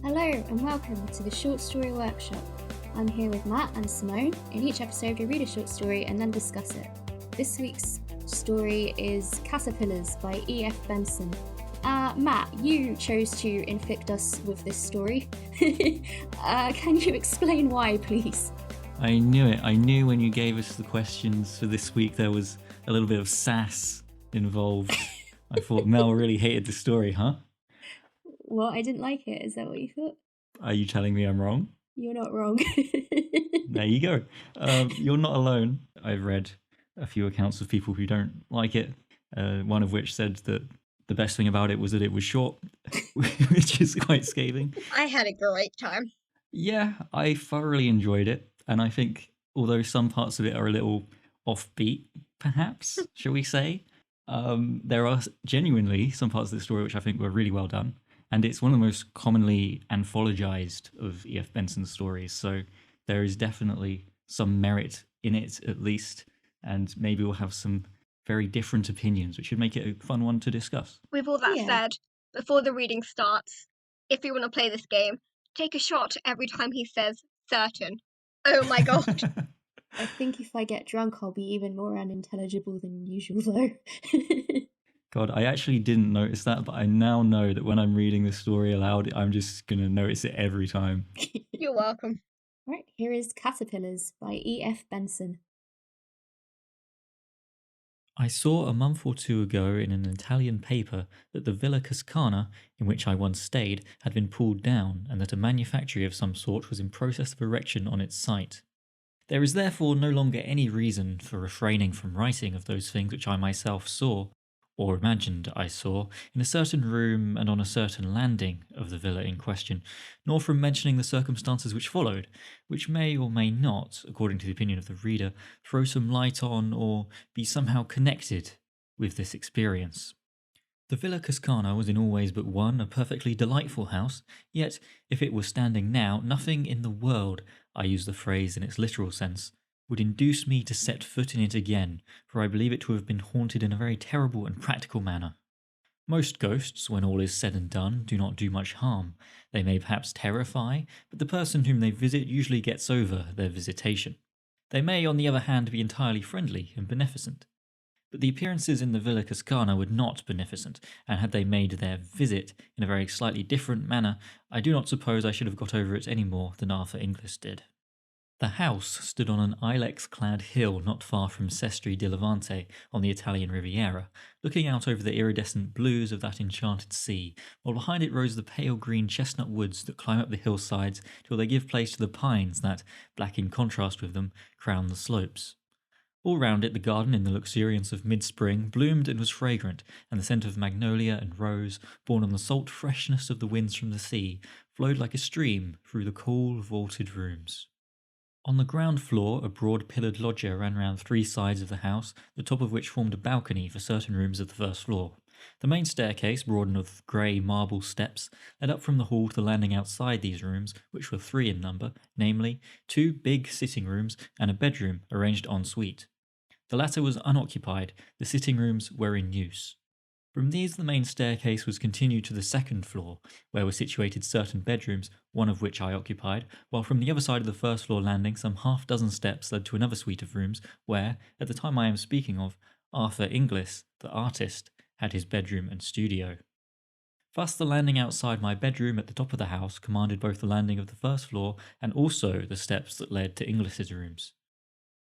Hello and welcome to the Short Story Workshop. I'm here with Matt and Simone. In each episode we read a short story and then discuss it. This week's story is Caterpillars by E.F. Benson. Matt, you chose to inflict us with this story. Can you explain why, please? I knew it. I knew when you gave us the questions for this week there was a little bit of sass involved. I thought Mel really hated the story, huh? What? I didn't like it. Is that what you thought? Are you telling me I'm wrong? You're not wrong. There you go. You're not alone. I've read a few accounts of people who don't like it, one of which said that the best thing about it was that it was short, which is quite scathing. I had a great time. Yeah, I thoroughly enjoyed it, and I think although some parts of it are a little offbeat, perhaps, shall we say, there are genuinely some parts of the story which I think were really well done, and it's one of the most commonly anthologized of E.F. Benson's stories, so there is definitely some merit in it at least, and maybe we'll have some very different opinions, which should make it a fun one to discuss. With all that said, before the reading starts, if you want to play this game, take a shot every time he says certain. Oh my god. I think if I get drunk, I'll be even more unintelligible than usual, though. God, I actually didn't notice that, but I now know that when I'm reading the story aloud, I'm just going to notice it every time. You're welcome. Right, here is Caterpillars by E.F. Benson. I saw a month or two ago in an Italian paper that the Villa Cascana, in which I once stayed, had been pulled down and that a manufactory of some sort was in process of erection on its site. There is therefore no longer any reason for refraining from writing of those things which I myself saw, or imagined I saw, in a certain room and on a certain landing of the villa in question, nor from mentioning the circumstances which followed, which may or may not, according to the opinion of the reader, throw some light on or be somehow connected with this experience. The Villa Cascana was in all ways but one a perfectly delightful house, yet if it were standing now, nothing in the world, I use the phrase in its literal sense, would induce me to set foot in it again, for I believe it to have been haunted in a very terrible and practical manner. Most ghosts, when all is said and done, do not do much harm. They may perhaps terrify, but the person whom they visit usually gets over their visitation. They may, on the other hand, be entirely friendly and beneficent. But the appearances in the Villa Cascana were not beneficent, and had they made their visit in a very slightly different manner, I do not suppose I should have got over it any more than Arthur Inglis did. The house stood on an ilex-clad hill not far from Sestri di Levante on the Italian Riviera, looking out over the iridescent blues of that enchanted sea, while behind it rose the pale green chestnut woods that climb up the hillsides till they give place to the pines that, black in contrast with them, crown the slopes. All round it the garden in the luxuriance of mid-spring bloomed and was fragrant, and the scent of magnolia and rose, borne on the salt freshness of the winds from the sea, flowed like a stream through the cool vaulted rooms. On the ground floor, a broad pillared loggia ran round three sides of the house, the top of which formed a balcony for certain rooms of the first floor. The main staircase, broadened of grey marble steps, led up from the hall to the landing outside these rooms, which were three in number, namely, two big sitting rooms and a bedroom arranged en suite. The latter was unoccupied, the sitting rooms were in use. From these the main staircase was continued to the second floor, where were situated certain bedrooms, one of which I occupied, while from the other side of the first floor landing some half-dozen steps led to another suite of rooms, where, at the time I am speaking of, Arthur Inglis, the artist, had his bedroom and studio. Thus the landing outside my bedroom at the top of the house commanded both the landing of the first floor and also the steps that led to Inglis's rooms.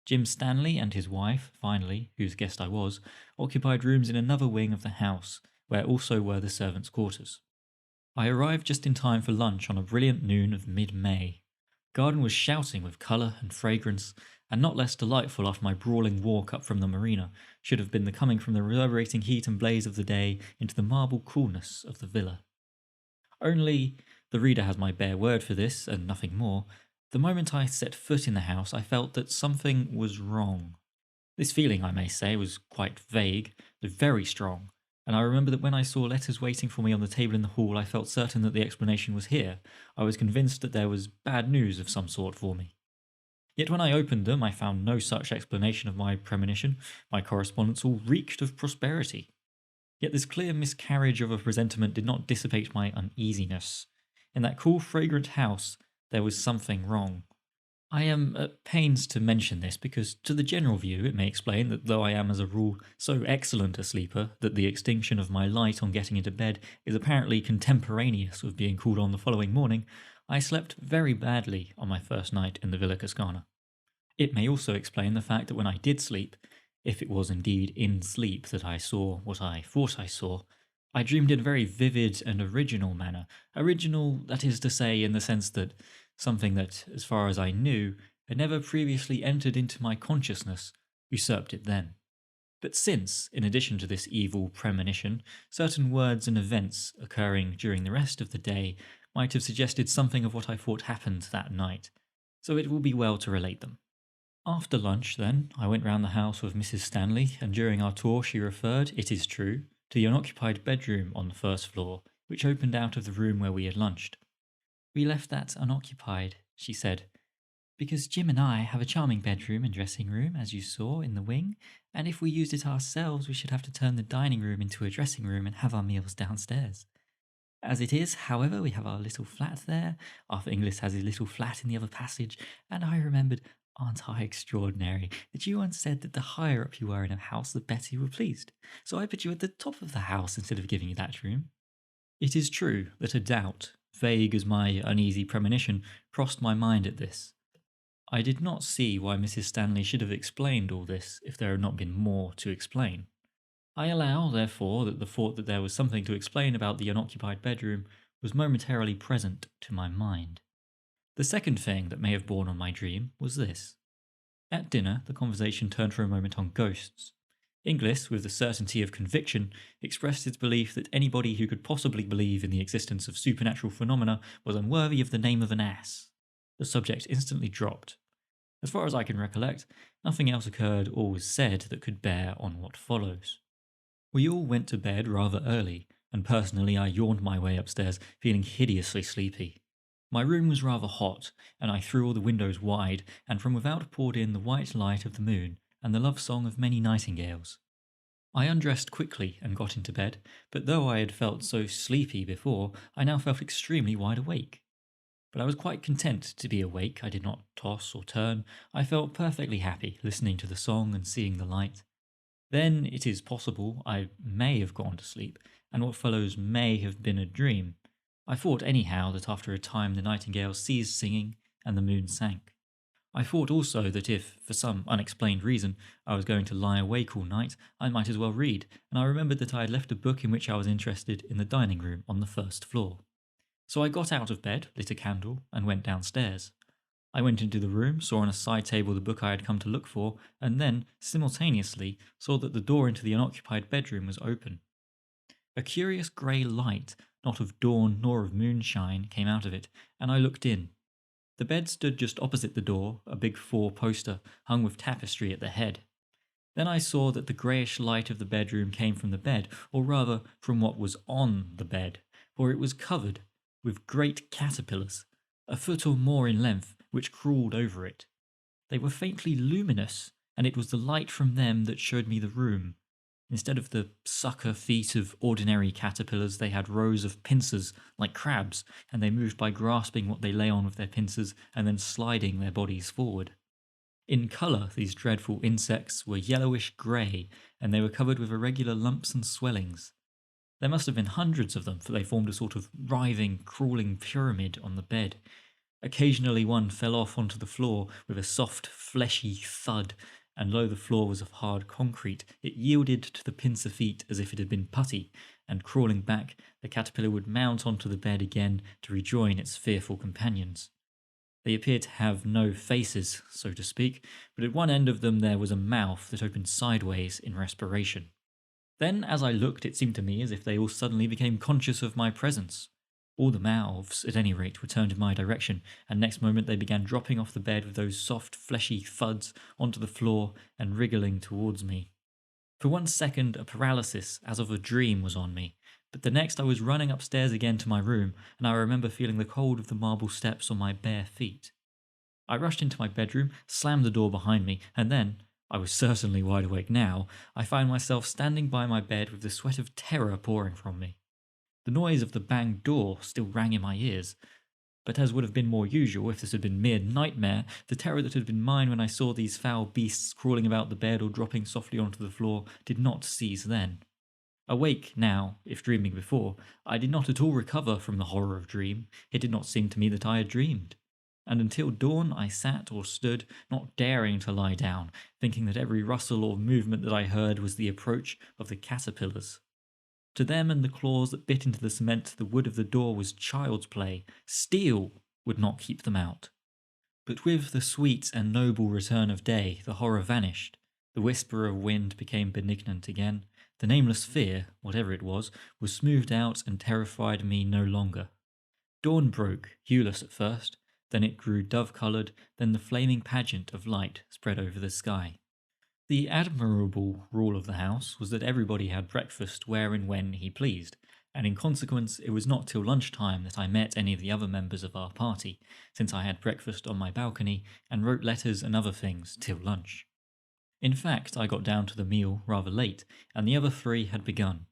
Jim Stanley and his wife, finally, whose guest I was, occupied rooms in another wing of the house, where also were the servants' quarters. I arrived just in time for lunch on a brilliant noon of mid-May. The garden was shouting with colour and fragrance, and not less delightful after my brawling walk up from the marina should have been the coming from the reverberating heat and blaze of the day into the marble coolness of the villa. Only, the reader has my bare word for this, and nothing more, the moment I set foot in the house I felt that something was wrong. This feeling, I may say, was quite vague, though very strong, and I remember that when I saw letters waiting for me on the table in the hall I felt certain that the explanation was here. I was convinced that there was bad news of some sort for me. Yet when I opened them I found no such explanation of my premonition. My correspondence all reeked of prosperity. Yet this clear miscarriage of a presentiment did not dissipate my uneasiness. In that cool, fragrant house, there was something wrong. I am at pains to mention this because, to the general view, it may explain that though I am as a rule so excellent a sleeper that the extinction of my light on getting into bed is apparently contemporaneous with being called on the following morning, I slept very badly on my first night in the Villa Cascana. It may also explain the fact that when I did sleep, if it was indeed in sleep that I saw what I thought I saw, I dreamed in a very vivid and original manner. Original, that is to say, in the sense that something that, as far as I knew, had never previously entered into my consciousness, usurped it then. But since, in addition to this evil premonition, certain words and events occurring during the rest of the day might have suggested something of what I thought happened that night, so it will be well to relate them. After lunch, then, I went round the house with Mrs. Stanley, and during our tour she referred, it is true, to the unoccupied bedroom on the first floor, which opened out of the room where we had lunched. "We left that unoccupied," she said, "because Jim and I have a charming bedroom and dressing room, as you saw, in the wing, and if we used it ourselves we should have to turn the dining room into a dressing room and have our meals downstairs. As it is, however, we have our little flat there, Arthur Inglis has his little flat in the other passage, and I remembered, aren't I extraordinary, that you once said that the higher up you were in a house the better you were pleased, so I put you at the top of the house instead of giving you that room." It is true that a doubt, vague as my uneasy premonition, crossed my mind at this. I did not see why Mrs. Stanley should have explained all this if there had not been more to explain. I allow, therefore, that the thought that there was something to explain about the unoccupied bedroom was momentarily present to my mind. The second thing that may have borne on my dream was this. At dinner, the conversation turned for a moment on ghosts. Inglis, with the certainty of conviction, expressed his belief that anybody who could possibly believe in the existence of supernatural phenomena was unworthy of the name of an ass. The subject instantly dropped. As far as I can recollect, nothing else occurred or was said that could bear on what follows. We all went to bed rather early, and personally I yawned my way upstairs, feeling hideously sleepy. My room was rather hot, and I threw all the windows wide, and from without poured in the white light of the moon and the love song of many nightingales. I undressed quickly and got into bed, but though I had felt so sleepy before, I now felt extremely wide awake. But I was quite content to be awake. I did not toss or turn. I felt perfectly happy, listening to the song and seeing the light. Then it is possible I may have gone to sleep, and what follows may have been a dream. I thought anyhow that after a time the nightingale ceased singing and the moon sank. I thought also that if, for some unexplained reason, I was going to lie awake all night, I might as well read, and I remembered that I had left a book in which I was interested in the dining room on the first floor. So I got out of bed, lit a candle, and went downstairs. I went into the room, saw on a side table the book I had come to look for, and then, simultaneously, saw that the door into the unoccupied bedroom was open. A curious grey light, not of dawn nor of moonshine, came out of it, and I looked in. The bed stood just opposite the door, a big 4-poster, hung with tapestry at the head. Then I saw that the greyish light of the bedroom came from the bed, or rather from what was on the bed, for it was covered with great caterpillars, a foot or more in length, which crawled over it. They were faintly luminous, and it was the light from them that showed me the room. Instead of the sucker feet of ordinary caterpillars, they had rows of pincers, like crabs, and they moved by grasping what they lay on with their pincers and then sliding their bodies forward. In colour, these dreadful insects were yellowish grey, and they were covered with irregular lumps and swellings. There must have been hundreds of them, for they formed a sort of writhing, crawling pyramid on the bed. Occasionally one fell off onto the floor with a soft, fleshy thud, and though the floor was of hard concrete, it yielded to the pincer feet as if it had been putty, and crawling back, the caterpillar would mount onto the bed again to rejoin its fearful companions. They appeared to have no faces, so to speak, but at one end of them there was a mouth that opened sideways in respiration. Then, as I looked, it seemed to me as if they all suddenly became conscious of my presence. All the mouths, at any rate, were turned in my direction, and next moment they began dropping off the bed with those soft, fleshy thuds onto the floor and wriggling towards me. For 1 second, a paralysis, as of a dream, was on me, but the next I was running upstairs again to my room, and I remember feeling the cold of the marble steps on my bare feet. I rushed into my bedroom, slammed the door behind me, and then, I was certainly wide awake now, I found myself standing by my bed with the sweat of terror pouring from me. The noise of the banged door still rang in my ears, but as would have been more usual if this had been mere nightmare, the terror that had been mine when I saw these foul beasts crawling about the bed or dropping softly onto the floor did not cease then. Awake now, if dreaming before, I did not at all recover from the horror of dream. It did not seem to me that I had dreamed. And until dawn I sat or stood, not daring to lie down, thinking that every rustle or movement that I heard was the approach of the caterpillars. To them and the claws that bit into the cement, the wood of the door was child's play. Steel would not keep them out. But with the sweet and noble return of day, the horror vanished. The whisper of wind became benignant again. The nameless fear, whatever it was smoothed out and terrified me no longer. Dawn broke, hueless at first, then it grew dove-coloured, then the flaming pageant of light spread over the sky. The admirable rule of the house was that everybody had breakfast where and when he pleased, and in consequence it was not till lunchtime that I met any of the other members of our party, since I had breakfast on my balcony and wrote letters and other things till lunch. In fact, I got down to the meal rather late, and the other three had begun.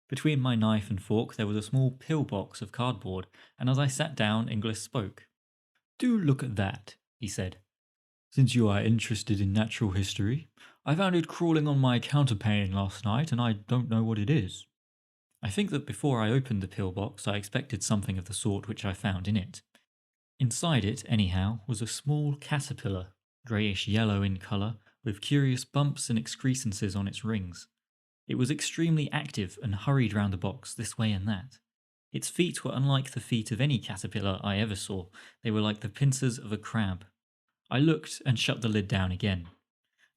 Between my knife and fork there was a small pill-box of cardboard, and as I sat down, Inglis spoke. "Do look at that," he said. "Since you are interested in natural history, I found it crawling on my counterpane last night, and I don't know what it is." I think that before I opened the pill-box I expected something of the sort which I found in it. Inside it, anyhow, was a small caterpillar, greyish-yellow in colour, with curious bumps and excrescences on its rings. It was extremely active and hurried round the box this way and that. Its feet were unlike the feet of any caterpillar I ever saw. They were like the pincers of a crab. I looked and shut the lid down again.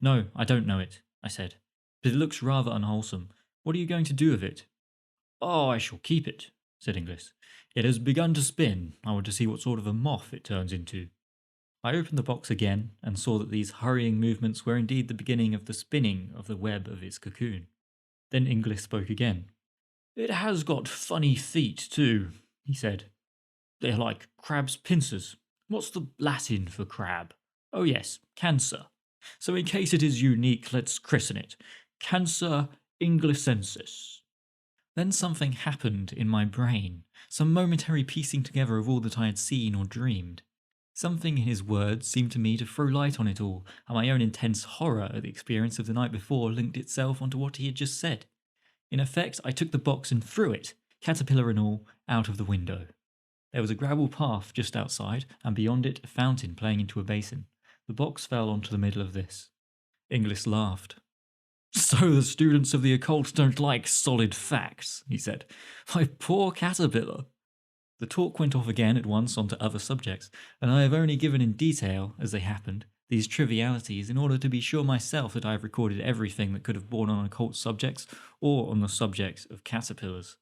"No, I don't know it," I said. "But it looks rather unwholesome. What are you going to do with it?" "Oh, I shall keep it," said Inglis. "It has begun to spin. I want to see what sort of a moth it turns into." I opened the box again and saw that these hurrying movements were indeed the beginning of the spinning of the web of its cocoon. Then Inglis spoke again. "It has got funny feet too," he said. "They're like crab's pincers. What's the Latin for crab? Oh yes, cancer. So in case it is unique, let's christen it Cancer Inglisensis." Then something happened in my brain, some momentary piecing together of all that I had seen or dreamed. Something in his words seemed to me to throw light on it all, and my own intense horror at the experience of the night before linked itself onto what he had just said. In effect, I took the box and threw it, caterpillar and all, out of the window. There was a gravel path just outside, and beyond it a fountain playing into a basin. The box fell onto the middle of this. Inglis laughed. "So the students of the occult don't like solid facts," he said. "My poor caterpillar." The talk went off again at once onto other subjects, and I have only given in detail, as they happened, these trivialities in order to be sure myself that I have recorded everything that could have borne on occult subjects or on the subject of caterpillars.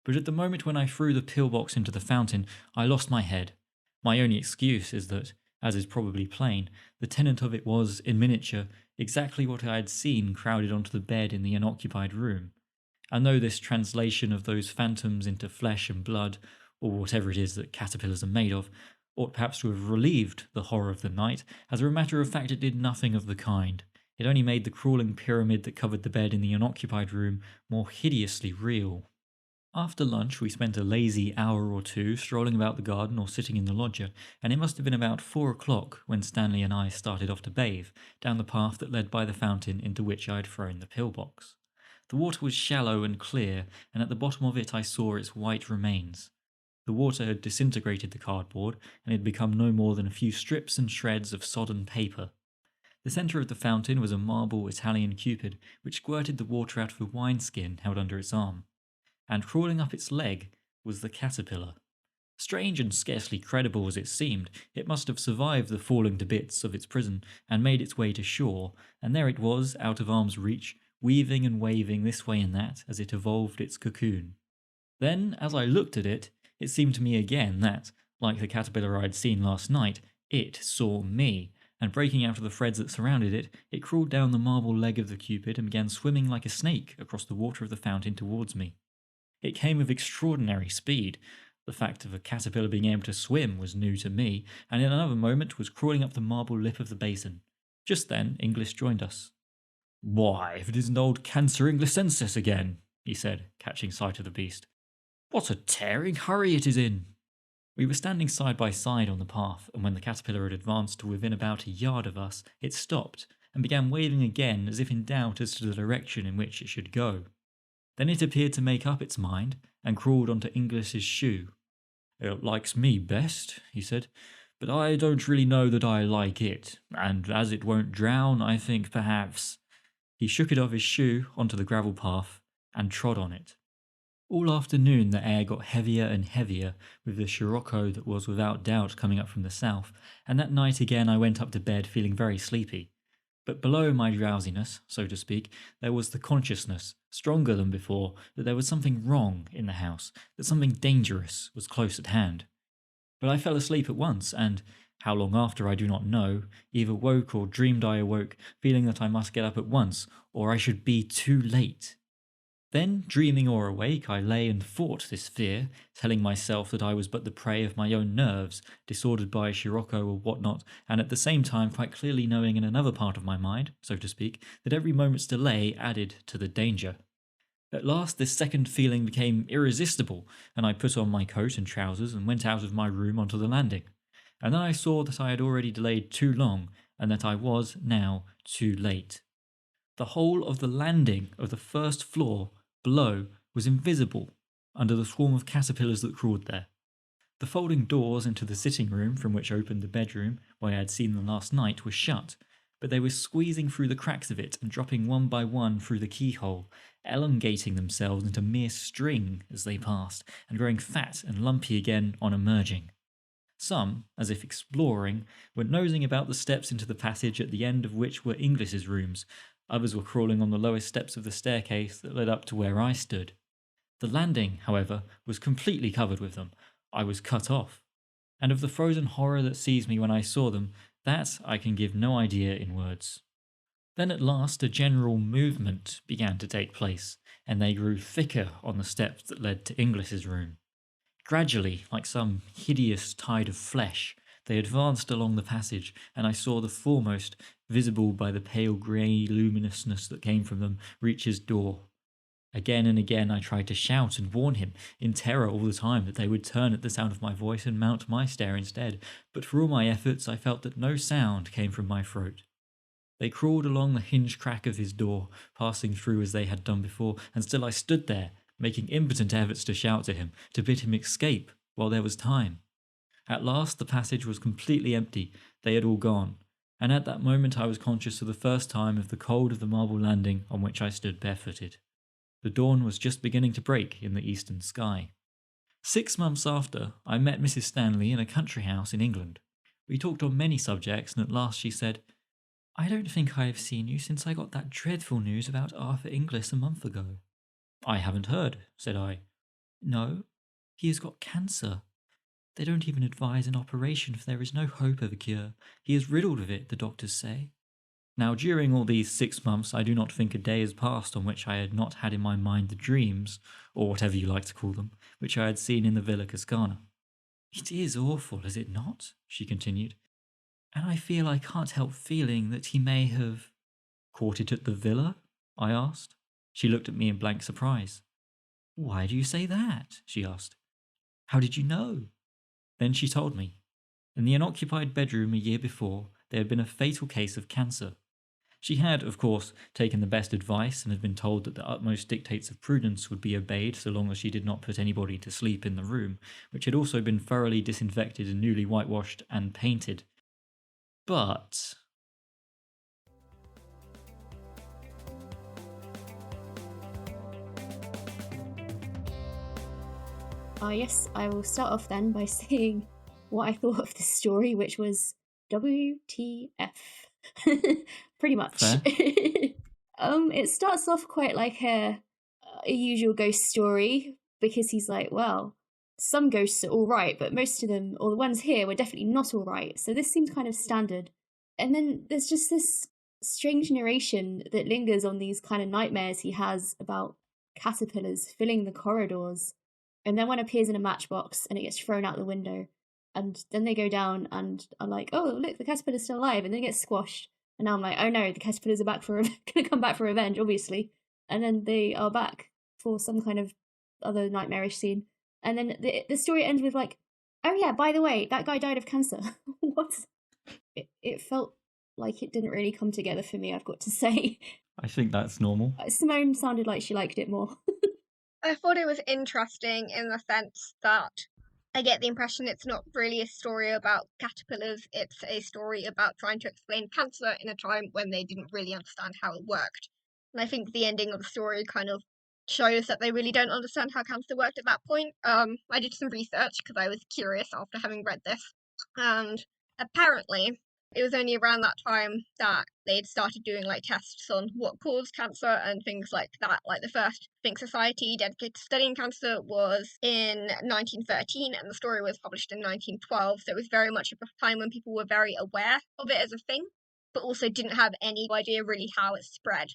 But at the moment when I threw the pillbox into the fountain, I lost my head. My only excuse is that, as is probably plain, the tenant of it was, in miniature, exactly what I had seen crowded onto the bed in the unoccupied room. And though this translation of those phantoms into flesh and blood, or whatever it is that caterpillars are made of, ought perhaps to have relieved the horror of the night, as a matter of fact it did nothing of the kind. It only made the crawling pyramid that covered the bed in the unoccupied room more hideously real. After lunch we spent a lazy hour or two strolling about the garden or sitting in the loggia, and it must have been about 4 o'clock when Stanley and I started off to bathe, down the path that led by the fountain into which I had thrown the pillbox. The water was shallow and clear, and at the bottom of it I saw its white remains. The water had disintegrated the cardboard, and had become no more than a few strips and shreds of sodden paper. The centre of the fountain was a marble Italian Cupid, which squirted the water out of a wineskin held under its arm. And crawling up its leg was the caterpillar. Strange and scarcely credible as it seemed, it must have survived the falling to bits of its prison and made its way to shore, and there it was, out of arm's reach, weaving and waving this way and that as it evolved its cocoon. Then, as I looked at it, it seemed to me again that, like the caterpillar I had seen last night, it saw me, and breaking out of the threads that surrounded it, it crawled down the marble leg of the Cupid and began swimming like a snake across the water of the fountain towards me. It came with extraordinary speed. The fact of a caterpillar being able to swim was new to me, and in another moment was crawling up the marble lip of the basin. Just then Inglis joined us. "Why, if it isn't old Cancer Inglisensis again," he said, catching sight of the beast. What a tearing hurry it is in! We were standing side by side on the path, and when the caterpillar had advanced to within about a yard of us, it stopped and began waving again as if in doubt as to the direction in which it should go. Then it appeared to make up its mind and crawled onto Inglis's shoe. "It likes me best," he said, "but I don't really know that I like it, and as it won't drown, I think perhaps—" He shook it off his shoe onto the gravel path and trod on it. All afternoon the air got heavier and heavier, with the sirocco that was without doubt coming up from the south, and that night again I went up to bed feeling very sleepy. But below my drowsiness, so to speak, there was the consciousness, stronger than before, that there was something wrong in the house, that something dangerous was close at hand. But I fell asleep at once, and, how long after I do not know, either woke or dreamed I awoke, feeling that I must get up at once, or I should be too late. Then, dreaming or awake, I lay and fought this fear, telling myself that I was but the prey of my own nerves, disordered by sirocco or whatnot, and at the same time quite clearly knowing in another part of my mind, so to speak, that every moment's delay added to the danger. At last this second feeling became irresistible, and I put on my coat and trousers and went out of my room onto the landing. And then I saw that I had already delayed too long, and that I was now too late. The whole of the landing of the first floor below was invisible under the swarm of caterpillars that crawled there. The folding doors into the sitting room from which opened the bedroom where I had seen them last night were shut, but they were squeezing through the cracks of it and dropping one by one through the keyhole, elongating themselves into mere string as they passed, and growing fat and lumpy again on emerging. Some, as if exploring, were nosing about the steps into the passage at the end of which were Inglis's rooms. Others were crawling on the lowest steps of the staircase that led up to where I stood. The landing, however, was completely covered with them. I was cut off. And of the frozen horror that seized me when I saw them, that I can give no idea in words. Then at last a general movement began to take place, and they grew thicker on the steps that led to Inglis's room. Gradually, like some hideous tide of flesh, they advanced along the passage, and I saw the foremost, visible by the pale grey luminousness that came from them, reach his door. Again and again I tried to shout and warn him, in terror all the time that they would turn at the sound of my voice and mount my stair instead, but for all my efforts I felt that no sound came from my throat. They crawled along the hinge crack of his door, passing through as they had done before, and still I stood there, making impotent efforts to shout to him, to bid him escape, while there was time. At last the passage was completely empty, they had all gone, and at that moment I was conscious for the first time of the cold of the marble landing on which I stood barefooted. The dawn was just beginning to break in the eastern sky. 6 months after, I met Mrs. Stanley in a country house in England. We talked on many subjects, and at last she said, "I don't think I have seen you since I got that dreadful news about Arthur Inglis a month ago." "I haven't heard," said I. "No, he has got cancer. They don't even advise an operation, for there is no hope of a cure. He is riddled with it, the doctors say." Now, during all these 6 months, I do not think a day has passed on which I had not had in my mind the dreams, or whatever you like to call them, which I had seen in the Villa Cascana. "It is awful, is it not?" she continued. "And I feel I can't help feeling that he may have—" "Caught it at the villa?" I asked. She looked at me in blank surprise. "Why do you say that?" she asked. "How did you know?" Then she told me. In the unoccupied bedroom a year before, there had been a fatal case of cancer. She had, of course, taken the best advice and had been told that the utmost dictates of prudence would be obeyed so long as she did not put anybody to sleep in the room, which had also been thoroughly disinfected and newly whitewashed and painted. But... Yes, I will start off then by saying what I thought of this story, which was WTF. Pretty much. Fair. It starts off quite like a usual ghost story, because he's like, well, some ghosts are all right, but most of them, or the ones here, were definitely not all right. So this seems kind of standard. And then there's just this strange narration that lingers on these kind of nightmares he has about caterpillars filling the corridors. And then one appears in a matchbox and it gets thrown out the window. And then they go down and are like, oh, look, the caterpillar's still alive. And then it gets squashed. And now I'm like, oh no, the caterpillars are back gonna come back for revenge, obviously. And then they are back for some kind of other nightmarish scene. And then the story ends with like, oh yeah, by the way, that guy died of cancer. What? It felt like it didn't really come together for me, I've got to say. I think that's normal. Simone sounded like she liked it more. I thought it was interesting in the sense that I get the impression it's not really a story about caterpillars, it's a story about trying to explain cancer in a time when they didn't really understand how it worked. And I think the ending of the story kind of shows that they really don't understand how cancer worked at that point. I did some research because I was curious after having read this, and apparently it was only around that time that they'd started doing like tests on what caused cancer and things like that. Like the first thing society dedicated to studying cancer was in 1913, and the story was published in 1912. So it was very much a time when people were very aware of it as a thing, but also didn't have any idea really how it spread.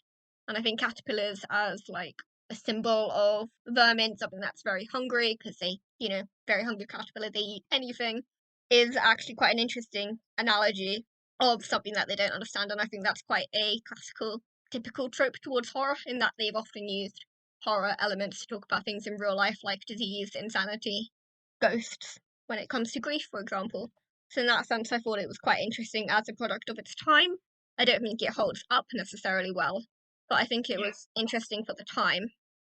And I think caterpillars as like a symbol of vermin, something that's very hungry because they, very hungry caterpillar, they eat anything, is actually quite an interesting analogy of something that they don't understand. And I think that's quite a classical, typical trope towards horror, in that they've often used horror elements to talk about things in real life, like disease, insanity, ghosts, when it comes to grief, for example. So in that sense, I thought it was quite interesting as a product of its time. I don't think it holds up necessarily well, but I think it was interesting for the time.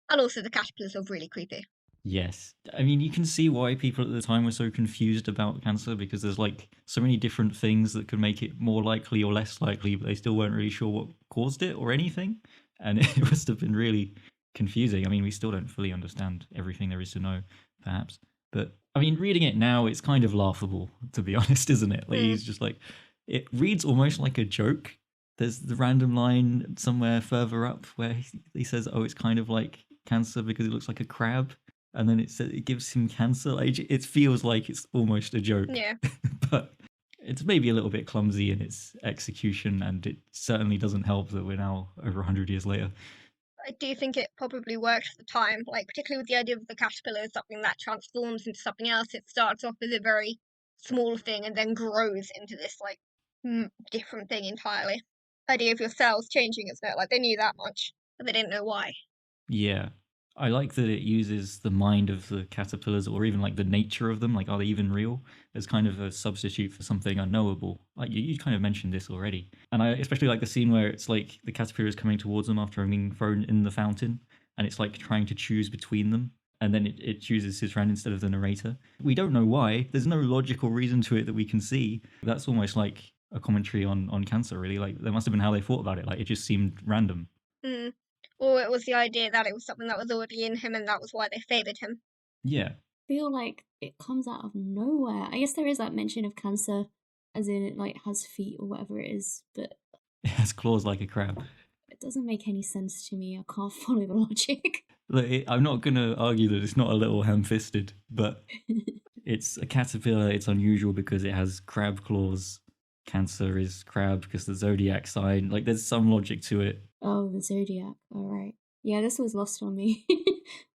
And also the caterpillars are really creepy. Yes. I mean, you can see why people at the time were so confused about cancer, because there's like so many different things that could make it more likely or less likely, but they still weren't really sure what caused it or anything. And it must have been really confusing. I mean, we still don't fully understand everything there is to know, perhaps. But I mean, reading it now, it's kind of laughable, to be honest, isn't it? Like, he's just like, it reads almost like a joke. There's the random line somewhere further up where he says, oh, it's kind of like cancer because it looks like a crab, and then it gives him cancer. Like, it feels like it's almost a joke. Yeah. But it's maybe a little bit clumsy in its execution, and it certainly doesn't help that we're now over 100 years later. I do think it probably worked at the time, like particularly with the idea of the caterpillar as something that transforms into something else. It starts off as a very small thing and then grows into this like different thing entirely. Idea of your cells changing, isn't it? Like they knew that much, but they didn't know why. Yeah. I like that it uses the mind of the caterpillars, or even like the nature of them, like are they even real, as kind of a substitute for something unknowable. Like you kind of mentioned this already. And I especially like the scene where it's like the caterpillar is coming towards them after being thrown in the fountain, and it's like trying to choose between them. And then it chooses his friend instead of the narrator. We don't know why. There's no logical reason to it that we can see. That's almost like a commentary on cancer, really. Like, that must have been how they thought about it. Like, it just seemed random. Mm. Or it was the idea that it was something that was already in him and that was why they favoured him. Yeah. I feel like it comes out of nowhere. I guess there is that mention of cancer, as in it like has feet or whatever it is, but It has claws like a crab. it doesn't make any sense to me. I can't follow the logic. Look, I'm not going to argue that it's not a little ham-fisted, but it's a caterpillar. It's unusual because it has crab claws. Cancer is crab because the zodiac sign. Like, there's some logic to it. Oh, the zodiac. All right. Yeah, this was lost on me.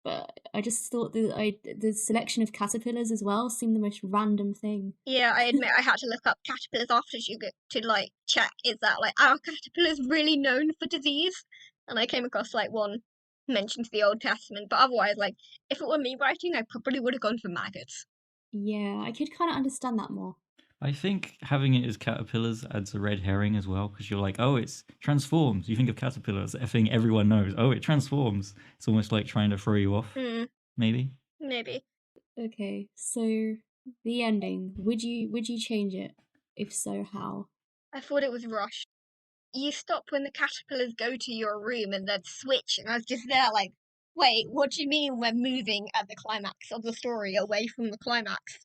But I just thought the selection of caterpillars as well seemed the most random thing. Yeah, I admit I had to look up caterpillars after you get to like check, is that like, are caterpillars really known for disease? And I came across like one mention to the Old Testament, but otherwise, like, if it were me writing, I probably would have gone for maggots. Yeah, I could kind of understand that more. I think having it as caterpillars adds a red herring as well, because you're like, oh, it's transforms. You think of caterpillars, a thing everyone knows. Oh, it transforms. It's almost like trying to throw you off, maybe. Maybe. Okay, so the ending. Would you change it? If so, how? I thought it was rushed. You stop when the caterpillars go to your room and then switch, and I was just there like, wait, what do you mean we're moving at the climax of the story away from the climax?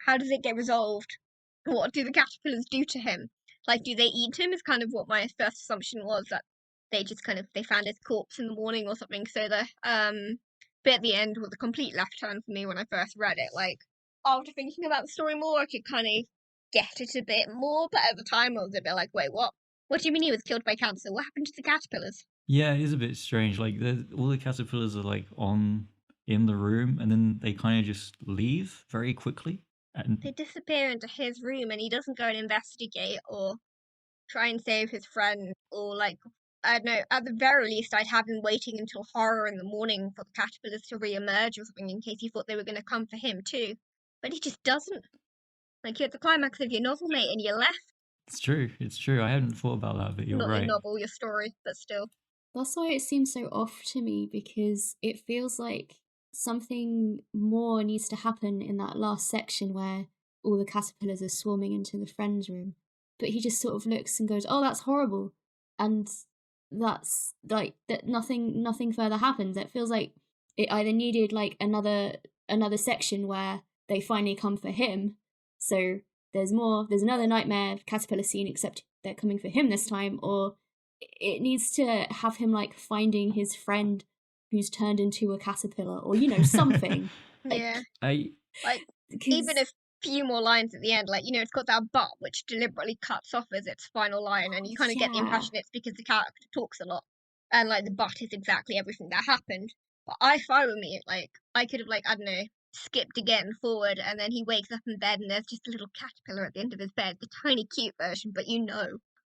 How does it get resolved? What do the caterpillars do to him? Like, do they eat him? Is kind of what my first assumption was, that they just kind of they found his corpse in the morning or something. So the bit at the end was a complete left turn for me when I first read it. Like, after thinking about the story more, I could kind of get it a bit more, but at the time I was a bit like, wait, what? What do you mean he was killed by cancer? What happened to the caterpillars? Yeah, it is a bit strange. Like, all the caterpillars are like in the room, and then they kind of just leave very quickly. And They disappear into his room and he doesn't go and investigate or try and save his friend or like I don't know, at the very least, I'd have him waiting until horror in the morning for the caterpillars to re-emerge or something in case he thought they were going to come for him too. But he just doesn't. Like, you're at the climax of your novel, mate, and you're left. It's true. It's true. I hadn't thought about that, but you're Not right. your novel, your story, but still. That's why it seems so off to me, because it feels like something more needs to happen in that last section where all the caterpillars are swarming into the friend's room. But he just sort of looks and goes, "Oh, that's horrible," and that's like that. Nothing further happens. It feels like it either needed like another section where they finally come for him. So there's another nightmare caterpillar scene, except they're coming for him this time, or it needs to have him like finding his friend who's turned into a caterpillar, or something. Yeah. I Like, even a few more lines at the end, like, it's got that but which deliberately cuts off as its final line, and you kind of get the Yeah. impression it's because the character talks a lot, and like the but is exactly everything that happened. But I follow me, like, I could have, like, I don't know, skipped again forward, and then he wakes up in bed and there's just a little caterpillar at the end of his bed, the tiny cute version, but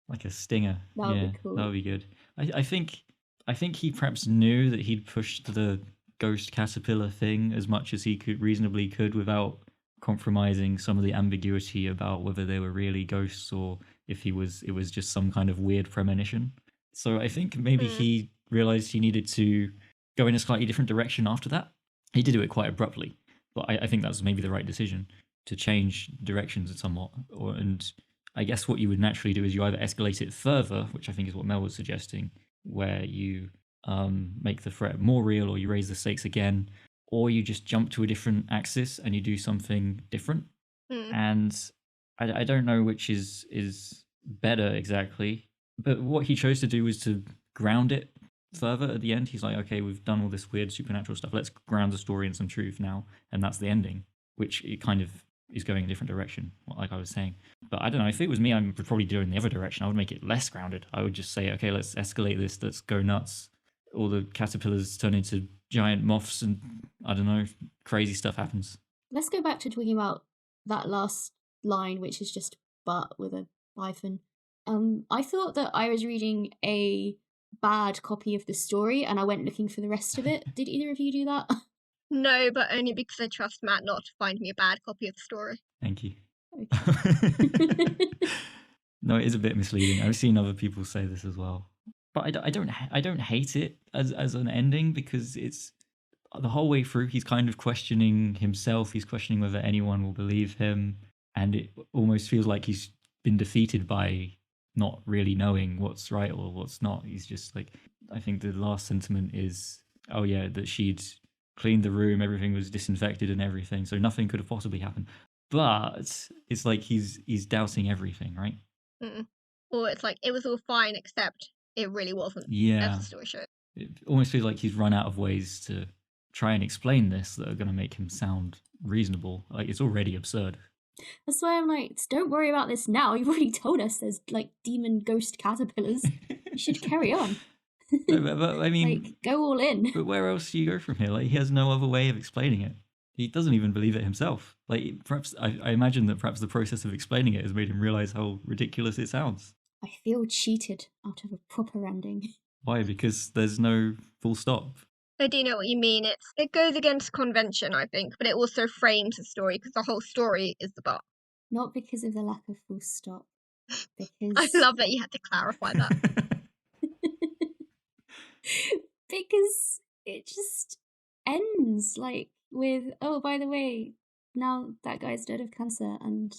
like a stinger. That would Yeah, be cool. that would be good. I think he perhaps knew that he'd pushed the ghost caterpillar thing as much as he reasonably could without compromising some of the ambiguity about whether they were really ghosts or if it was just some kind of weird premonition. So I think maybe he realized he needed to go in a slightly different direction after that. He did do it quite abruptly, but I think that was maybe the right decision to change directions somewhat. And I guess what you would naturally do is you either escalate it further, which I think is what Mel was suggesting, where you make the threat more real or you raise the stakes again, or you just jump to a different axis and you do something different. And I don't know which is better exactly, but what he chose to do was to ground it further at the end. He's like, okay, we've done all this weird supernatural stuff. Let's ground the story in some truth now, and that's the ending, which it kind of is going a different direction, like I was saying. But I don't know. If it was me, I would probably do it in the other direction. I would make it less grounded. I would just say, okay, let's escalate this. Let's go nuts. All the caterpillars turn into giant moths, and I don't know, crazy stuff happens. Let's go back to talking about that last line, which is just "but" with a hyphen. I thought that I was reading a bad copy of the story, and I went looking for the rest of it. Did either of you do that? No, but only because I trust Matt not to find me a bad copy of the story. Thank you. Okay. No, it is a bit misleading. I've seen other people say this as well, but I don't hate it as an ending, because it's the whole way through he's kind of questioning himself. He's questioning whether anyone will believe him, and it almost feels like he's been defeated by not really knowing what's right or what's not. He's just like, I think the last sentiment is, oh yeah, that she'd cleaned the room, everything was disinfected and everything, so nothing could have possibly happened. But it's like he's doubting everything, right? Or it's like, it was all fine, except it really wasn't. Yeah. As the story shows. It almost feels like he's run out of ways to try and explain this that are going to make him sound reasonable. Like, it's already absurd. That's why I'm like, don't worry about this now. You've already told us there's like demon ghost caterpillars. You should carry on. but I mean, like, go all in. But where else do you go from here? Like, he has no other way of explaining it. He doesn't even believe it himself. Like, perhaps I imagine that perhaps the process of explaining it has made him realize how ridiculous it sounds. I feel cheated out of a proper ending. Why? Because there's no full stop. I do know what you mean. It goes against convention, I think, but it also frames the story because the whole story is the but. Not because of the lack of full stop. Because I love that you had to clarify that. because it just ends like with, oh, by the way, now that guy's dead of cancer, and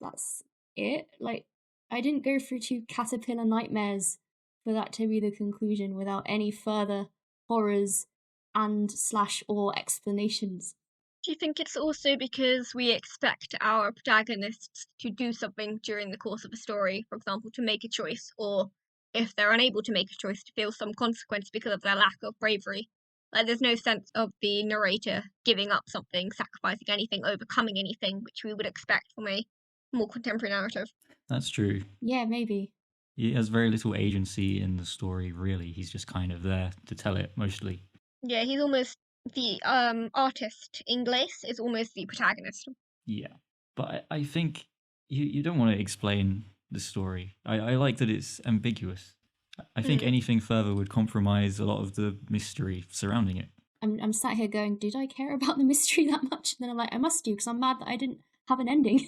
that's it. Like, I didn't go through 2 caterpillar nightmares for that to be the conclusion without any further horrors and / or explanations. Do you think it's also because we expect our protagonists to do something during the course of a story, for example, to make a choice, or if they're unable to make a choice, to feel some consequence because of their lack of bravery? Like, there's no sense of the narrator giving up something, sacrificing anything, overcoming anything, which we would expect from a more contemporary narrative. That's true. Yeah, maybe. He has very little agency in the story, really. He's just kind of there to tell it, mostly. Yeah, he's almost the artist. Ingles is almost the protagonist. Yeah, but I think you don't want to explain the story. I like that it's ambiguous. I think anything further would compromise a lot of the mystery surrounding it. I'm sat here going, did I care about the mystery that much? And then I'm like, I must do, because I'm mad that I didn't have an ending.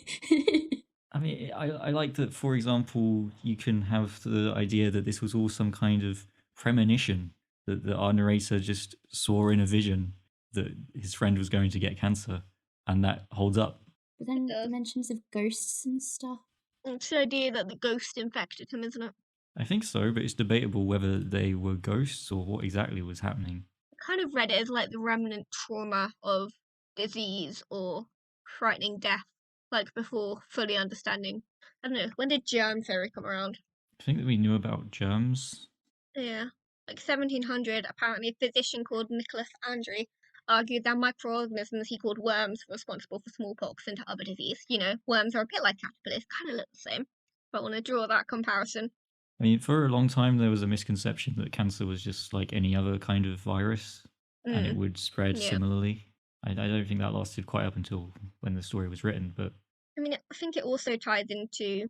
I mean, I like that, for example, you can have the idea that this was all some kind of premonition, that our narrator just saw in a vision that his friend was going to get cancer, and that holds up. But then the mentions of ghosts and stuff. It's the idea that the ghost infected him, isn't it? I think so, but it's debatable whether they were ghosts or what exactly was happening. I kind of read it as like the remnant trauma of disease or frightening death, like before fully understanding. I don't know, when did germ theory come around? I think that we knew about germs. Yeah. Like 1700, apparently a physician called Nicholas Andrew argued that microorganisms he called worms were responsible for smallpox and other disease. You know, worms are a bit like caterpillars, kind of look the same. But I want to draw that comparison. I mean, for a long time, there was a misconception that cancer was just like any other kind of virus and it would spread similarly. I don't think that lasted quite up until when the story was written, but I mean, I think it also ties into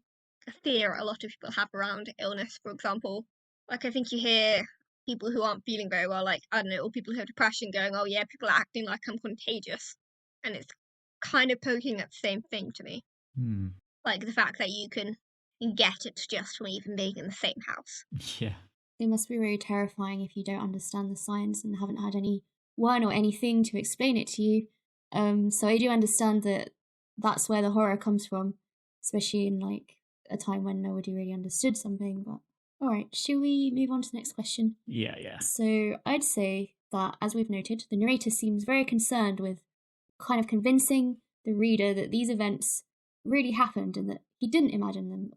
a fear a lot of people have around illness, for example. Like, I think you hear people who aren't feeling very well, like, I don't know, or people who have depression going, oh, yeah, people are acting like I'm contagious. And it's kind of poking at the same thing to me. Like the fact that you can get it just from even being in the same house. Yeah. It must be very terrifying if you don't understand the science and haven't had anyone or anything to explain it to you. So I do understand that that's where the horror comes from, especially in like a time when nobody really understood something. But all right, shall we move on to the next question? Yeah. So I'd say that, as we've noted, the narrator seems very concerned with kind of convincing the reader that these events really happened and that he didn't imagine them,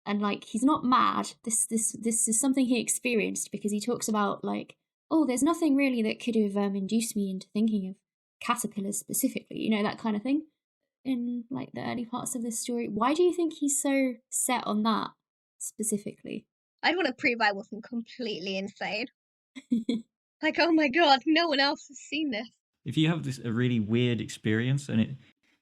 and like he's not mad. This is something he experienced, because he talks about like, oh, there's nothing really that could have induced me into thinking of caterpillars specifically, you know, that kind of thing, in like the early parts of this story. Why do you think he's so set on that specifically? I'd want to prove I wasn't completely insane. Like, oh my god, no one else has seen this. If you have a really weird experience, and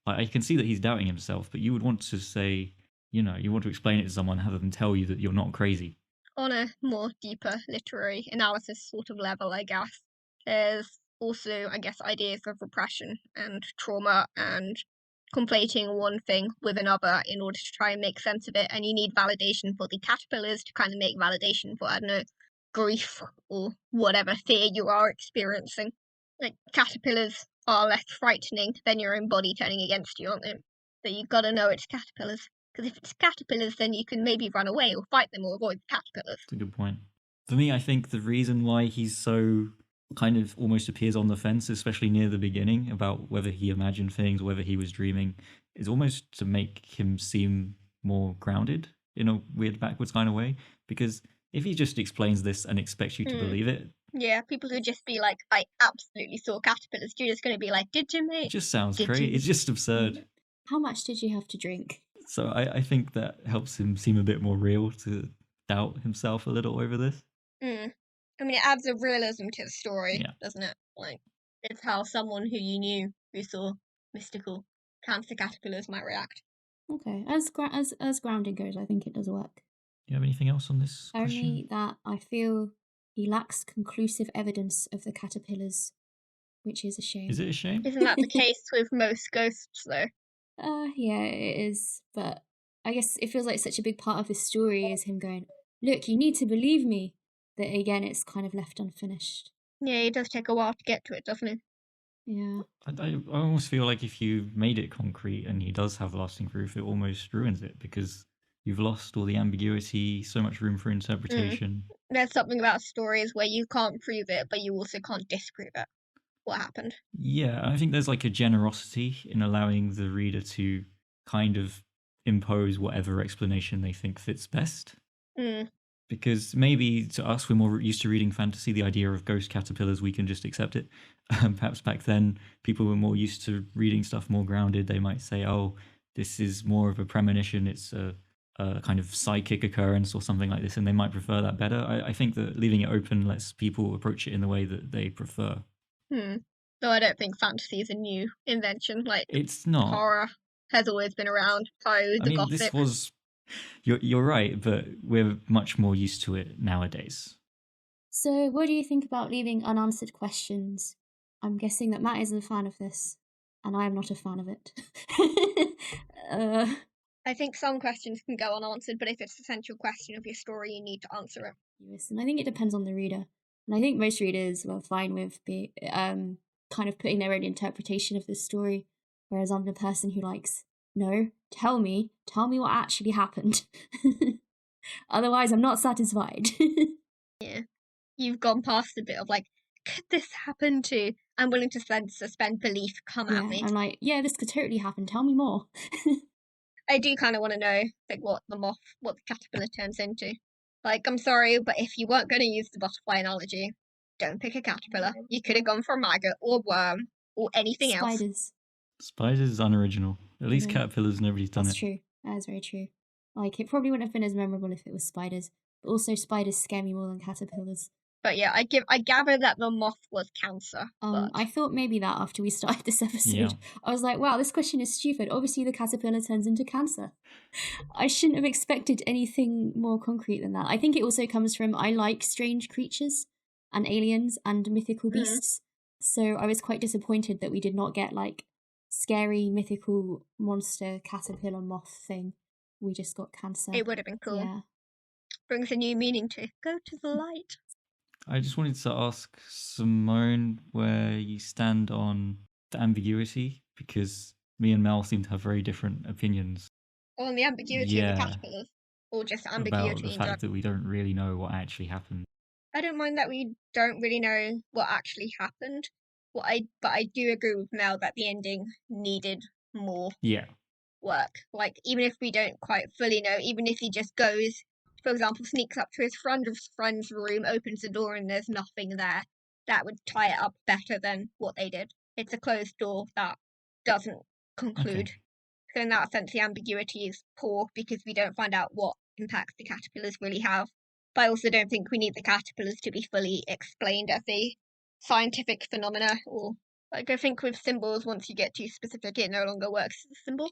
I can see that he's doubting himself, but you would want to say, you know, you want to explain it to someone, have them tell you that you're not crazy. On a more deeper literary analysis sort of level, I guess, there's also, I guess, ideas of repression and trauma and conflating one thing with another in order to try and make sense of it. And you need validation for the caterpillars to kind of make validation for, I don't know, grief or whatever fear you are experiencing. Like, caterpillars are less frightening than your own body turning against you, aren't they? So you've got to know it's caterpillars. Because if it's caterpillars, then you can maybe run away or fight them or avoid the caterpillars. That's a good point. For me, I think the reason why he's so kind of almost appears on the fence, especially near the beginning, about whether he imagined things, whether he was dreaming, is almost to make him seem more grounded in a weird backwards kind of way. Because if he just explains this and expects you to believe it... Yeah, people who just be like, I absolutely saw caterpillars. You're just going to be like, did you, mate? It just sounds crazy. It's just absurd. How much did you have to drink? So I think that helps him seem a bit more real, to doubt himself a little over this. I mean, it adds a realism to the story, doesn't it? Like, it's how someone who you knew who saw mystical cancer caterpillars might react. Okay, as grounding goes, I think it does work. Do you have anything else on this question? Only that I feel he lacks conclusive evidence of the caterpillars, which is a shame. Is it a shame? Isn't that the case with most ghosts, though? Yeah, it is. But I guess it feels like such a big part of this story is him going, look, you need to believe me, that again, it's kind of left unfinished. Yeah, it does take a while to get to it, doesn't it? Yeah. I almost feel like if you made it concrete and he does have lasting proof, it almost ruins it, because you've lost all the ambiguity, so much room for interpretation. There's something about stories where you can't prove it, but you also can't disprove it. What happened? Yeah, I think there's like a generosity in allowing the reader to kind of impose whatever explanation they think fits best. Because maybe to us, we're more used to reading fantasy, the idea of ghost caterpillars, we can just accept it. Perhaps back then, people were more used to reading stuff more grounded. They might say, oh, this is more of a premonition, it's a kind of psychic occurrence or something like this, and they might prefer that better. I think that leaving it open lets people approach it in the way that they prefer. Though I don't think fantasy is a new invention. Like, it's not. Horror has always been around. So the gossip. This was You're right, but we're much more used to it nowadays. So, what do you think about leaving unanswered questions? I'm guessing that Matt isn't a fan of this, and I am not a fan of it. I think some questions can go unanswered, but if it's the central question of your story, you need to answer it. Yes, and I think it depends on the reader. And I think most readers were fine with kind of putting their own interpretation of the story, whereas I'm the person who likes, no, tell me what actually happened. Otherwise, I'm not satisfied. Yeah. You've gone past a bit of like, could this happen to? I'm willing to suspend belief. Come at me. I'm like, yeah, this could totally happen. Tell me more. I do kind of want to know like what the caterpillar turns into. Like, I'm sorry, but if you weren't going to use the butterfly analogy, don't pick a caterpillar. You could have gone for a maggot or worm or anything else. Spiders is unoriginal. At least caterpillars, nobody's done That's it. true. That is very true. Like, it probably wouldn't have been as memorable if it was spiders. But also, spiders scare me more than caterpillars. But yeah, I gather that the moth was Cancer. I thought maybe that after we started this episode. Yeah. I was like, wow, this question is stupid. Obviously, the caterpillar turns into Cancer. I shouldn't have expected anything more concrete than that. I think it also comes from I like strange creatures and aliens and mythical beasts. So I was quite disappointed that we did not get like scary mythical monster caterpillar moth thing. We just got Cancer. It would have been cool. Yeah. Brings a new meaning to go to the light. I just wanted to ask Simone where you stand on the ambiguity, because me and Mel seem to have very different opinions. On the ambiguity of the caterpillars, or just ambiguity about the fact that we don't really know what actually happened. I don't mind that we don't really know what actually happened. But I do agree with Mel that the ending needed more work. Like, even if we don't quite fully know, even if he just goes, for example, sneaks up to his friend's room, opens the door, and there's nothing there, that would tie it up better than what they did. It's a closed door that doesn't conclude. Okay. So in that sense, the ambiguity is poor because we don't find out what impacts the caterpillars really have. But I also don't think we need the caterpillars to be fully explained as a scientific phenomena, or like I think with symbols, once you get too specific, it no longer works as a symbol.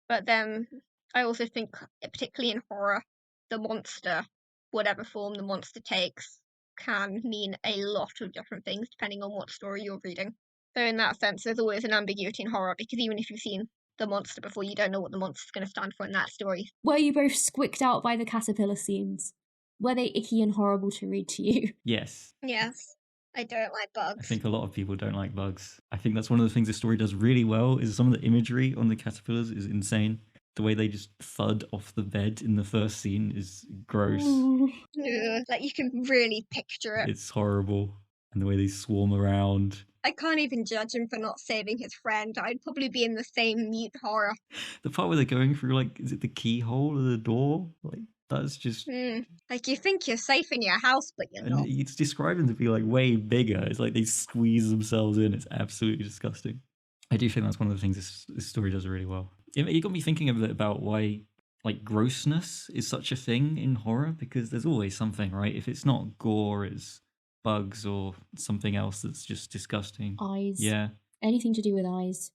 But then I also think, particularly in horror, the monster, whatever form the monster takes, can mean a lot of different things depending on what story you're reading. So in that sense, there's always an ambiguity in horror, because even if you've seen the monster before, you don't know what the monster's going to stand for in that story. Were you both squicked out by the caterpillar scenes? Were they icky and horrible to read to you? Yes. Yes. I don't like bugs. I think a lot of people don't like bugs. I think that's one of the things the story does really well, is some of the imagery on the caterpillars is insane. The way they just thud off the bed in the first scene is gross. Like, you can really picture it. It's horrible. And the way they swarm around. I can't even judge him for not saving his friend. I'd probably be in the same mute horror. The part where they're going through, like, is it the keyhole of the door? Like, that's just... Like, you think you're safe in your house, but you're not. It's described them to be, like, way bigger. It's like they squeeze themselves in. It's absolutely disgusting. I do think that's one of the things this story does really well. It got me thinking a bit about why, like, grossness is such a thing in horror, because there's always something, right? If it's not gore, it's bugs or something else that's just disgusting. Eyes. Yeah. Anything to do with eyes.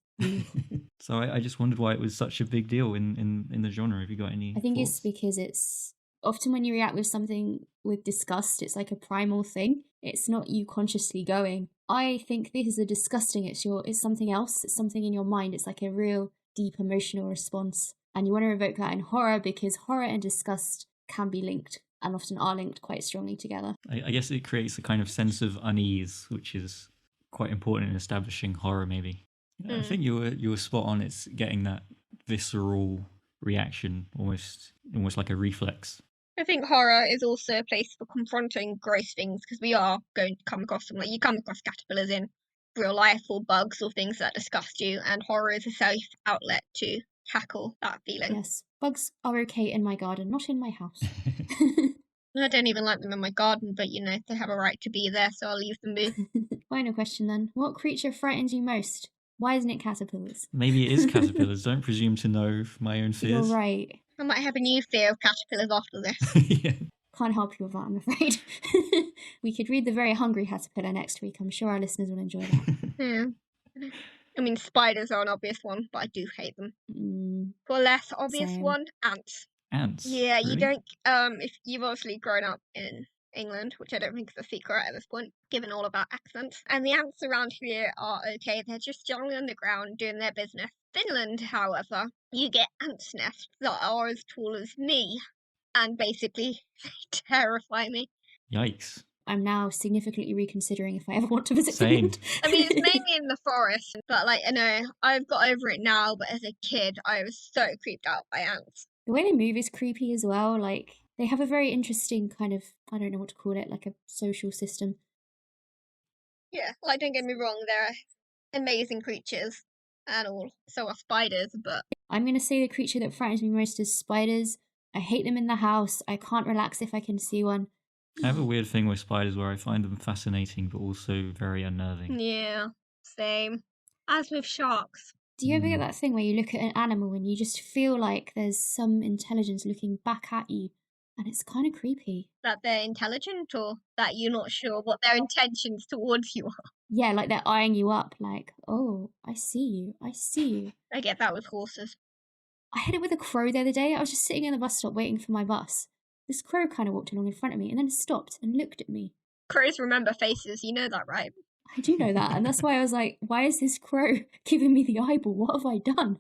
So I just wondered why it was such a big deal in the genre. Have you got any I think thoughts? it's because it's often when you react with something with disgust, it's like a primal thing. It's not you consciously going, I think this is a disgusting, it's something else, it's something in your mind. It's like a real deep emotional response. And you want to evoke that in horror because horror and disgust can be linked, and often are linked quite strongly together. I guess it creates a kind of sense of unease, which is quite important in establishing horror, maybe. I think you were spot on. It's getting that visceral reaction, almost like a reflex. I think horror is also a place for confronting gross things, because we are going to come across them. Like, you come across caterpillars in real life, or bugs, or things that disgust you, and horror is a safe outlet to tackle that feeling. Yes, bugs are okay in my garden, not in my house. I don't even like them in my garden, but they have a right to be there, so I'll leave them be. Final question then. What creature frightens you most? Why isn't it caterpillars? Maybe it is caterpillars. Don't presume to know from my own fears. You're right. I might have a new fear of caterpillars after this. Yeah. Can't help you with that, I'm afraid. We could read The Very Hungry Caterpillar next week. I'm sure our listeners will enjoy that. I mean, spiders are an obvious one, but I do hate them. For a less obvious one, ants. Ants? Yeah, you Really? don't. If you've obviously grown up in England, which I don't think is a secret at this point, given all of our accents, and the ants around here are okay. They're just generally on the ground doing their business. Finland, however, you get ants nests that are as tall as me, and basically they terrify me. Yikes. I'm now significantly reconsidering if I ever want to visit Same. Finland. I mean, it's mainly in the forest, but like, I know I've got over it now, but as a kid, I was so creeped out by ants. The way they move is creepy as well. Like, they have a very interesting kind of, I don't know what to call it, like a social system. Yeah, like, don't get me wrong, they're amazing creatures and all. So are spiders, but I'm going to say the creature that frightens me most is spiders. I hate them in the house. I can't relax if I can see one. I have a weird thing with spiders where I find them fascinating but also very unnerving. yeah, same. As with sharks. Do you ever get that thing where you look at an animal and you just feel like there's some intelligence looking back at you? And it's kind of creepy. That they're intelligent or that you're not sure what their intentions towards you are. Yeah, like they're eyeing you up, like, oh, I see you, I see you. I get that with horses. I had it with a crow the other day. I was just sitting in the bus stop waiting for my bus. This crow kind of walked along in front of me and then stopped and looked at me. Crows remember faces, you know that, right? I do know that, and that's why I was like, why is this crow giving me the eyeball? What have I done?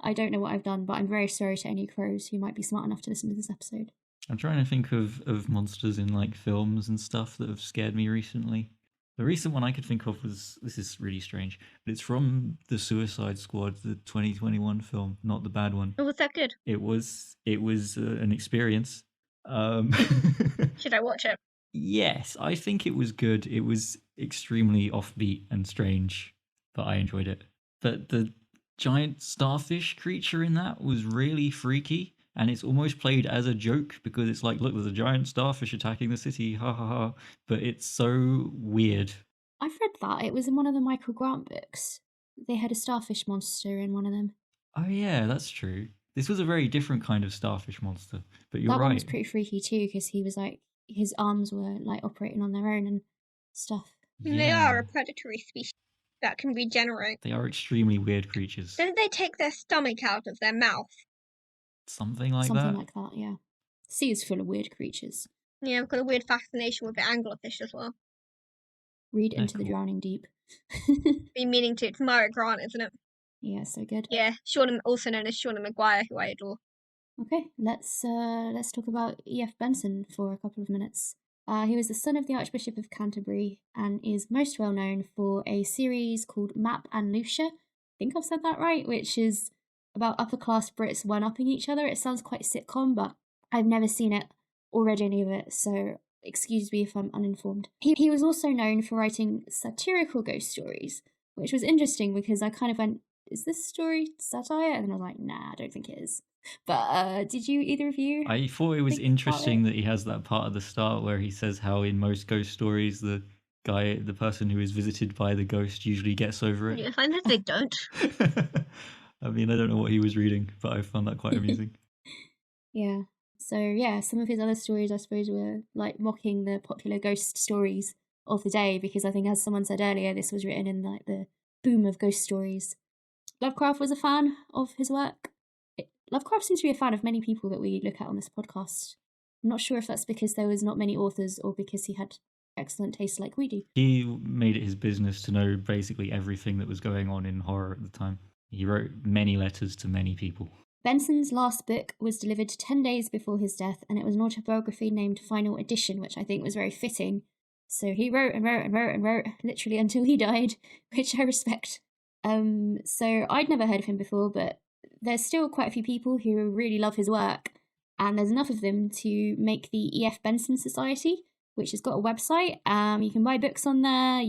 I don't know what I've done, but I'm very sorry to any crows who might be smart enough to listen to this episode. I'm trying to think of monsters in like films and stuff that have scared me recently. The recent one I could think of was, this is really strange, but it's from the Suicide Squad, the 2021 film, not the bad one. Oh, was that good? It was an experience. Should I watch it? Yes, I think it was good. It was extremely offbeat and strange, but I enjoyed it. But the giant starfish creature in that was really freaky, and it's almost played as a joke because it's like, look, there's a giant starfish attacking the city, ha ha ha. But it's so weird. I've read that. It was in one of the Michael Grant books. They had a starfish monster in one of them. Oh yeah, that's true. This was a very different kind of starfish monster, but you're That right. one was pretty freaky too, because he was like, his arms were like operating on their own and stuff. They are a predatory species that can regenerate. They are extremely weird creatures. Don't they take their stomach out of their mouth? Something like Something that. like that, yeah. Sea is full of weird creatures. Yeah, I've got a weird fascination with the anglerfish as well. Read They're Into the cool. Drowning Deep. Been meaning to. It's Mara Grant, isn't it? Yeah, so good. Yeah, Shauna, also known as Shauna Maguire, who I adore. Okay, let's talk about E.F. Benson for a couple of minutes. He was the son of the Archbishop of Canterbury and is most well known for a series called Map and Lucia. I think I've said that right, which is about upper class Brits one-upping each other. It sounds quite sitcom, but I've never seen it or read any of it, so excuse me if I'm uninformed. He was also known for writing satirical ghost stories, which was interesting because I kind of went, is this story satire? And I was like, nah, I don't think it is. But did you, either of you? I thought it was think about interesting it? that he has that part at the start where he says how in most ghost stories the person who is visited by the ghost usually gets over it. Yeah, I find that they don't. I mean, I don't know what he was reading, but I found that quite amusing. Yeah. So yeah, some of his other stories I suppose were like mocking the popular ghost stories of the day, because I think, as someone said earlier, this was written in like the boom of ghost stories. Lovecraft was a fan of his work. Lovecraft seems to be a fan of many people that we look at on this podcast. I'm not sure if that's because there was not many authors or because he had excellent taste like we do. He made it his business to know basically everything that was going on in horror at the time. He wrote many letters to many people. Benson's last book was delivered 10 days before his death, and it was an autobiography named Final Edition, which I think was very fitting. So he wrote and wrote and wrote and wrote, literally until he died, which I respect. So I'd never heard of him before, but there's still quite a few people who really love his work, and there's enough of them to make the E.F. Benson Society, which has got a website. You can buy books on there.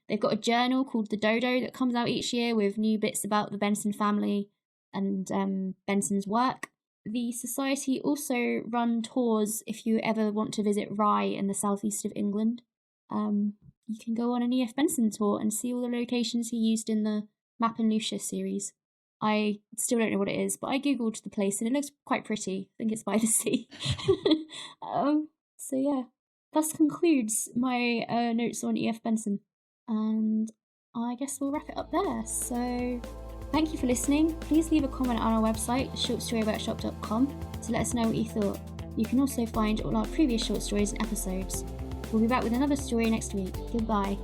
They've got a journal called The Dodo that comes out each year with new bits about the Benson family and Benson's work. The society also run tours if you ever want to visit Rye in the southeast of England. You can go on an E.F. Benson tour and see all the locations he used in the Map and Lucia series. I still don't know what it is, but I googled the place and it looks quite pretty. I think it's by the sea. So yeah, thus concludes my notes on E.F. Benson, and I guess we'll wrap it up there. So Thank you for listening. Please leave a comment on our website, shortstoryworkshop.com, to let us know what you thought. You can also find all our previous short stories and episodes. We'll be back with another story next week. Goodbye.